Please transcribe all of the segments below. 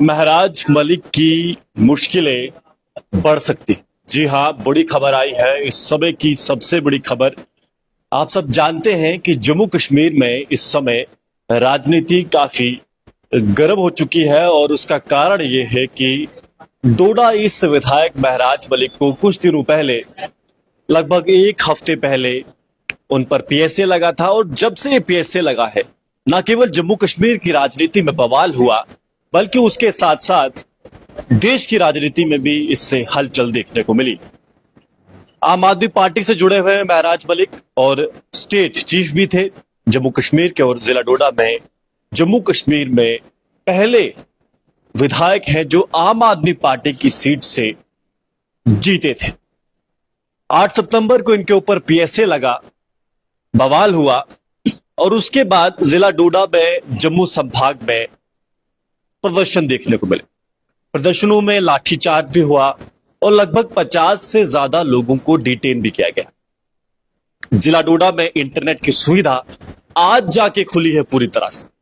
महराज मलिक की मुश्किलें बढ़ सकती। जी हां, बड़ी खबर आई है इस समय की सबसे बड़ी खबर। आप सब जानते हैं कि जम्मू कश्मीर में इस समय राजनीति काफी गर्म हो चुकी है और उसका कारण ये है कि डोडा ईस्ट विधायक महराज मलिक को कुछ दिनों पहले, लगभग एक हफ्ते पहले उन पर पीएसए लगा था। और जब से ये पीएसए लगा है, न केवल जम्मू कश्मीर की राजनीति में बवाल हुआ, बल्कि उसके साथ साथ देश की राजनीति में भी इससे हलचल देखने को मिली। आम आदमी पार्टी से जुड़े हुए महराज मलिक और स्टेट चीफ भी थे जम्मू कश्मीर के, और जिला डोडा में जम्मू कश्मीर में पहले विधायक हैं जो आम आदमी पार्टी की सीट से जीते थे। 8 सितंबर को इनके ऊपर पीएसए लगा, बवाल हुआ, और उसके बाद जिला डोडा में जम्मू संभाग में प्रदर्शन देखने को मिले। प्रदर्शनों में लाठीचार्ज भी हुआ और लगभग 50 से ज्यादा लोगों को डिटेन भी किया गया। जिला डोडा में इंटरनेट की सुविधा आज जाके खुली है पूरी तरह से।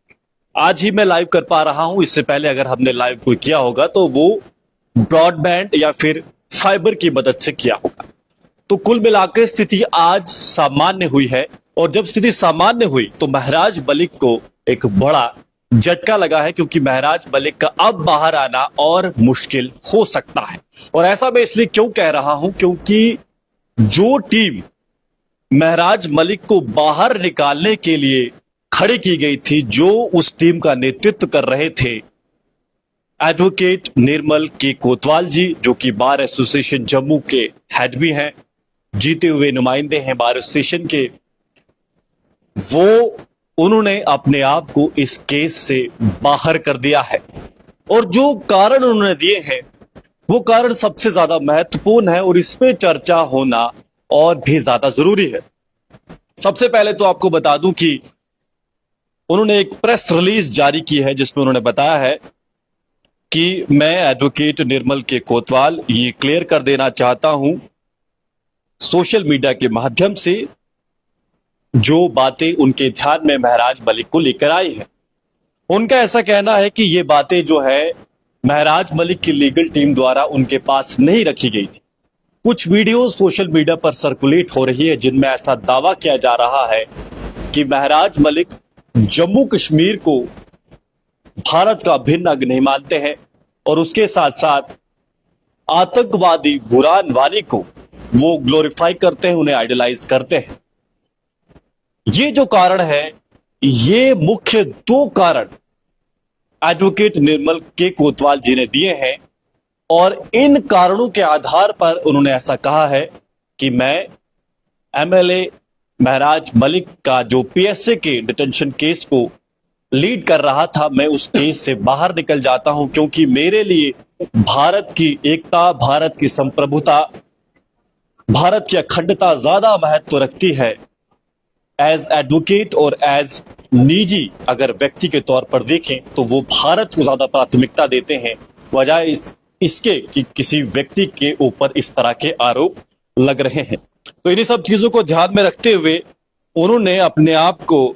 आज ही मैं लाइव कर पा रहा हूं। इससे पहले अगर हमने लाइव कोई किया होगा तो वो ब्रॉडबैंड या फिर फाइबर की मदद से किया होगा। तो कुल मिलाकर स्थिति आज सामान्य हुई है, और जब स्थिति सामान्य हुई तो महराज मलिक को एक बड़ा झटका लगा है, क्योंकि महराज मलिक का अब बाहर आना और मुश्किल हो सकता है। और ऐसा मैं इसलिए क्यों कह रहा हूं, क्योंकि जो टीम महराज मलिक को बाहर निकालने के लिए खड़ी की गई थी, जो उस टीम का नेतृत्व कर रहे थे एडवोकेट निर्मल के कोतवाल जी, जो कि बार एसोसिएशन जम्मू के हेड भी हैं, जीते हुए नुमाइंदे हैं बार एसोसिएशन के, वो उन्होंने अपने आप को इस केस से बाहर कर दिया है। और जो कारण उन्होंने दिए हैं वो कारण सबसे ज्यादा महत्वपूर्ण है, और इस पे चर्चा होना और भी ज्यादा जरूरी है। सबसे पहले तो आपको बता दूं कि उन्होंने एक प्रेस रिलीज जारी की है जिसमें उन्होंने बताया है कि मैं एडवोकेट निर्मल के कोतवाल ये क्लियर कर देना चाहता हूं सोशल मीडिया के माध्यम से जो बातें उनके ध्यान में महराज मलिक को लेकर आई है। उनका ऐसा कहना है कि ये बातें जो है महराज मलिक की लीगल टीम द्वारा उनके पास नहीं रखी गई थी। कुछ वीडियो सोशल मीडिया पर सर्कुलेट हो रही है जिनमें ऐसा दावा किया जा रहा है कि महराज मलिक जम्मू कश्मीर को भारत का अभिन्न अंग नहीं मानते हैं, और उसके साथ साथ आतंकवादी बुरहान वानी को वो ग्लोरीफाई करते हैं, उन्हें आइडलाइज करते हैं। ये जो कारण है, ये मुख्य दो कारण एडवोकेट निर्मल के कोतवाल जी ने दिए हैं, और इन कारणों के आधार पर उन्होंने ऐसा कहा है कि मैं एमएलए महराज मलिक का जो पीएसए के डिटेंशन केस को लीड कर रहा था, मैं उस केस से बाहर निकल जाता हूं, क्योंकि मेरे लिए भारत की एकता, भारत की संप्रभुता, भारत की अखंडता ज्यादा महत्व रखती है एज एडवोकेट। और एज निजी अगर व्यक्ति के तौर पर देखें तो वो भारत को ज्यादा प्राथमिकता देते हैं, बजाय इसके कि किसी व्यक्ति के ऊपर इस तरह के आरोप लग रहे हैं। तो इन्हीं सब चीजों को ध्यान में रखते हुए उन्होंने अपने आप को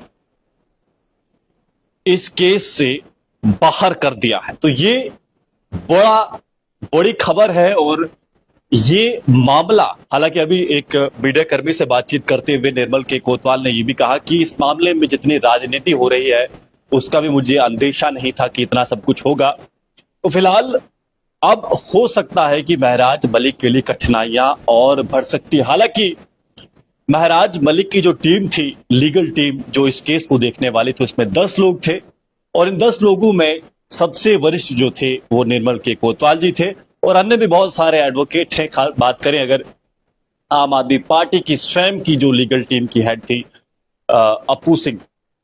इस केस से बाहर कर दिया है। तो ये बड़ी खबर है, और ये मामला, हालांकि अभी एक मीडिया कर्मी से बातचीत करते हुए निर्मल के कोतवाल ने यह भी कहा कि इस मामले में जितनी राजनीति हो रही है उसका भी मुझे अंदेशा नहीं था कि इतना सब कुछ होगा। तो फिलहाल अब हो सकता है कि महराज मलिक के लिए कठिनाइयां और बढ़ सकती है। हालांकि महराज मलिक की जो टीम थी, लीगल टीम जो इस केस को देखने वाली थी, उसमें 10 लोग थे, और इन 10 लोगों में सबसे वरिष्ठ जो थे वो निर्मल के कोतवाल जी थे, और अन्य भी बहुत सारे एडवोकेट हैं। बात करें अगर आम आदमी पार्टी की स्वयं की जो लीगल टीम की हेड थी अप्पू सिंह,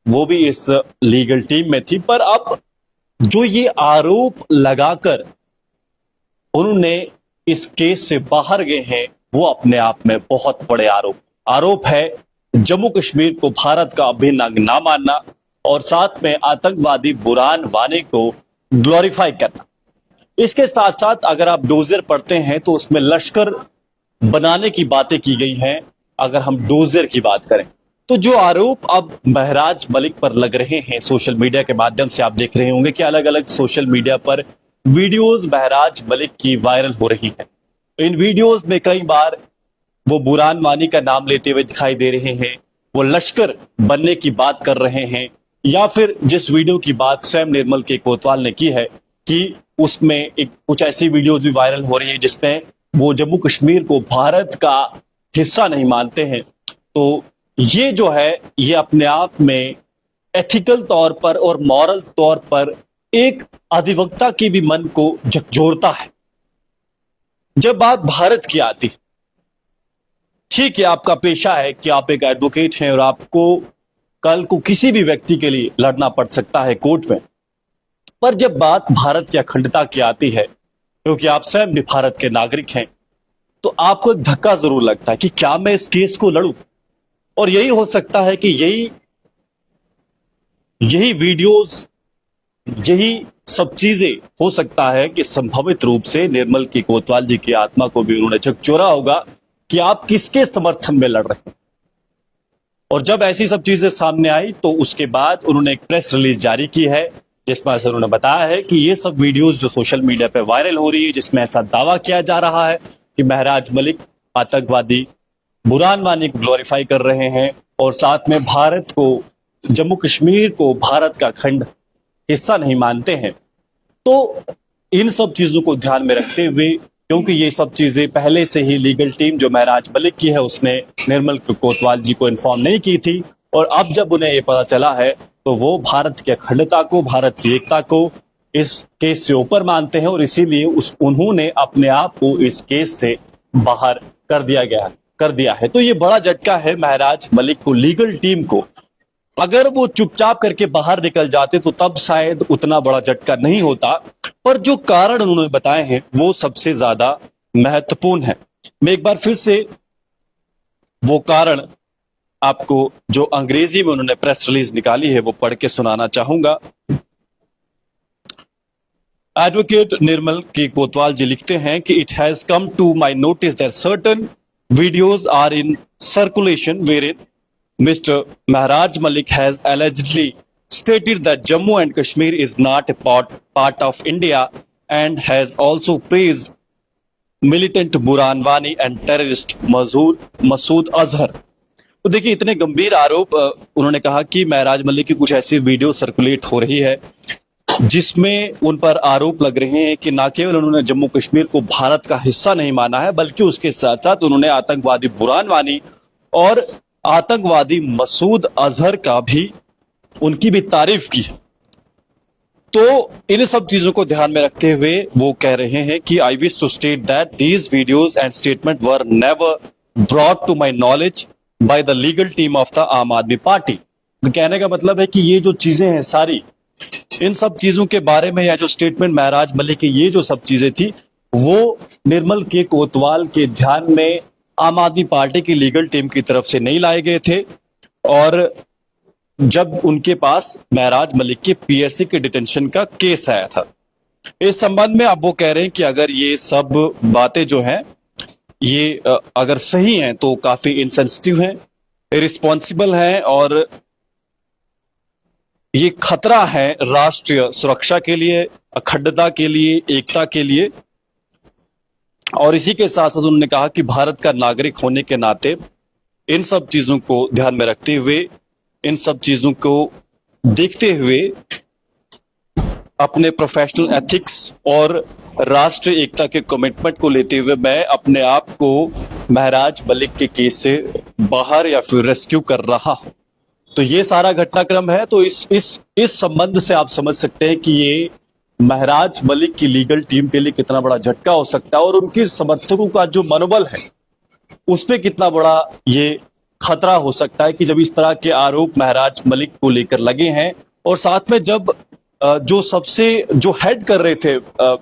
वो भी इस लीगल टीम में थी। पर अब जो ये आरोप लगाकर उन्होंने इस केस से बाहर गए हैं, वो अपने आप में बहुत बड़े आरोप है जम्मू कश्मीर को भारत का अभिन्न अंग ना मानना, और साथ में आतंकवादी बुरहान वानी को ग्लोरीफाई करना। इसके साथ साथ अगर आप डोजियर पढ़ते हैं तो उसमें लश्कर बनाने की बातें की गई हैं। अगर हम डोजियर की बात करें तो जो आरोप अब महराज मलिक पर लग रहे हैं सोशल मीडिया के माध्यम से, आप देख रहे होंगे कि अलग अलग सोशल मीडिया पर वीडियोस महराज मलिक की वायरल हो रही है। इन वीडियोस में कई बार वो बुरहान वानी का नाम लेते हुए दिखाई दे रहे हैं, वो लश्कर बनने की बात कर रहे हैं, या फिर जिस वीडियो की बात सैम निर्मल के कोतवाल ने की है कि उसमें एक कुछ ऐसी वीडियोस भी वायरल हो रही है जिसमें वो जम्मू कश्मीर को भारत का हिस्सा नहीं मानते हैं। तो ये जो है ये अपने आप में एथिकल तौर पर और मॉरल तौर पर एक अधिवक्ता के भी मन को झकझोरता है। जब बात भारत की आती, ठीक है आपका पेशा है कि आप एक एडवोकेट हैं और आपको कल को किसी भी व्यक्ति के लिए लड़ना पड़ सकता है कोर्ट में, पर जब बात भारत की अखंडता की आती है, क्योंकि आप स्वयं भी भारत के नागरिक हैं, तो आपको एक धक्का जरूर लगता है कि क्या मैं इस केस को लड़ूं। और यही हो सकता है कि यही वीडियोस, यही सब चीजें हो सकता है कि संभावित रूप से निर्मल की कोतवाल जी की आत्मा को भी उन्होंने झकझोरा होगा कि आप किसके समर्थन में लड़ रहे हैं। और जब ऐसी सब चीजें सामने आई तो उसके बाद उन्होंने एक प्रेस रिलीज जारी की है जिसमें उन्होंने बताया है कि ये सब वीडियोस जो सोशल मीडिया पे वायरल हो रही है, जिसमें ऐसा दावा किया जा रहा है कि महराज मलिक आतंकवादी बुरहान वानी को ग्लोरीफाई कर रहे हैं और साथ में भारत को, जम्मू कश्मीर को भारत का खंड हिस्सा नहीं मानते हैं। तो इन सब चीजों को ध्यान में रखते हुए, क्योंकि ये सब चीजें पहले से ही लीगल टीम जो महराज मलिक की है उसने निर्मल कोतवाल जी को इन्फॉर्म नहीं की थी, और अब जब उन्हें ये पता चला है तो वो भारत की अखंडता को, भारत की एकता को इस केस से ऊपर मानते हैं और इसीलिए उन्होंने अपने आप को इस केस से बाहर कर दिया है। तो ये बड़ा झटका है महराज मलिक को, लीगल टीम को। अगर वो चुपचाप करके बाहर निकल जाते तो तब शायद उतना बड़ा झटका नहीं होता, पर जो कारण उन्होंने बताए हैं वो सबसे ज्यादा महत्वपूर्ण है। मैं एक बार फिर से वो कारण आपको, जो अंग्रेजी में उन्होंने प्रेस रिलीज निकाली है, वो पढ़ के सुनाना चाहूंगा। एडवोकेट निर्मल की कोतवाल जी लिखते हैं कि it has come to my notice that certain videos are in circulation where Mr. Maharaj Malik has allegedly stated that Jammu and Kashmir is not a part of India and has also praised militant Burhan Wani and terrorist Masood Azhar। तो देखिए इतने गंभीर आरोप उन्होंने कहा कि महराज मलिक की कुछ ऐसी वीडियो सर्कुलेट हो रही है जिसमें उन पर आरोप लग रहे हैं कि न केवल उन्होंने जम्मू कश्मीर को भारत का हिस्सा नहीं माना है, बल्कि उसके साथ साथ उन्होंने आतंकवादी बुरहान वानी और आतंकवादी मसूद अजहर का भी, उनकी भी तारीफ की है। तो इन सब चीजों को ध्यान में रखते हुए वो कह रहे हैं कि I wish to state that these videos and statement were never brought to my knowledge by the legal team of the Aam Aadmi party. तो कहने का मतलब है कि ये जो चीजें हैं सारी, इन सब चीजों के बारे में या जो स्टेटमेंट महराज मलिक की ये जो सब चीजें थी वो निर्मल के कोतवाल के ध्यान में आम आदमी पार्टी की लीगल टीम की तरफ से नहीं लाए गए थे। और जब उनके पास महराज मलिक के पीएससी के डिटेंशन का केस आया था, इस संबंध में अब वो कह रहे हैं कि अगर ये सब बातें जो हैं ये अगर सही हैं तो काफी इनसेंसिटिव हैं, इरिस्पॉन्सिबल हैं और ये खतरा है राष्ट्रीय सुरक्षा के लिए, अखंडता के लिए, एकता के लिए। और इसी के साथ साथ उन्होंने कहा कि भारत का नागरिक होने के नाते इन सब चीजों को ध्यान में रखते हुए, इन सब चीजों को देखते हुए, अपने प्रोफेशनल एथिक्स और राष्ट्रीय एकता के कमिटमेंट को लेते हुए मैं अपने आप को महराज मलिक के केस से बाहर या फिर रेस्क्यू कर रहा हूं। तो ये सारा घटनाक्रम है। तो इस संबंध से आप समझ सकते हैं कि ये महराज मलिक की लीगल टीम के लिए कितना बड़ा झटका हो सकता है और उनके समर्थकों का जो मनोबल है उस पर कितना बड़ा ये खतरा हो सकता है कि जब इस तरह के आरोप महराज मलिक को लेकर लगे हैं और साथ में जब जो हेड कर रहे थे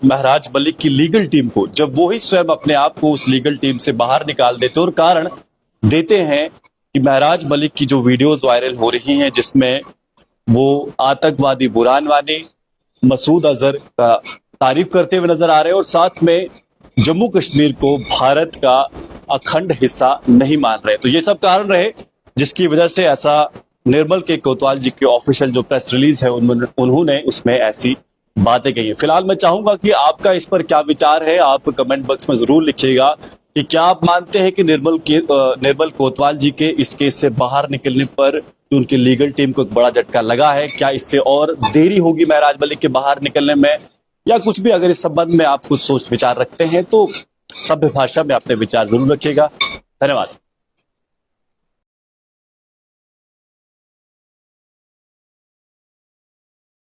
महराज मलिक की लीगल टीम को, जब वो ही स्वयं अपने आप को उस लीगल टीम से बाहर निकाल देते और कारण देते हैं कि महराज मलिक की जो वीडियोस वायरल हो रही हैं जिसमें वो आतंकवादी बुरहान वानी, मसूद अजहर का तारीफ करते हुए नजर आ रहे हैं और साथ में जम्मू कश्मीर को भारत का अखंड हिस्सा नहीं मान रहे। तो ये सब कारण रहे जिसकी वजह से ऐसा निर्मल के कोतवाल जी के ऑफिशियल जो प्रेस रिलीज है उन्होंने उसमें ऐसी बातें कही। फिलहाल मैं चाहूंगा कि आपका इस पर क्या विचार है, आप कमेंट बॉक्स में जरूर लिखिएगा कि क्या आप मानते हैं कि निर्मल कोतवाल जी के इस केस से बाहर निकलने पर जो उनकी लीगल टीम को एक बड़ा झटका लगा है, क्या इससे और देरी होगी महराज मलिक के बाहर निकलने में, या कुछ भी अगर इस संबंध में आप कुछ सोच विचार रखते हैं तो सभ्य भाषा में अपने विचार जरूर रखिएगा। धन्यवाद।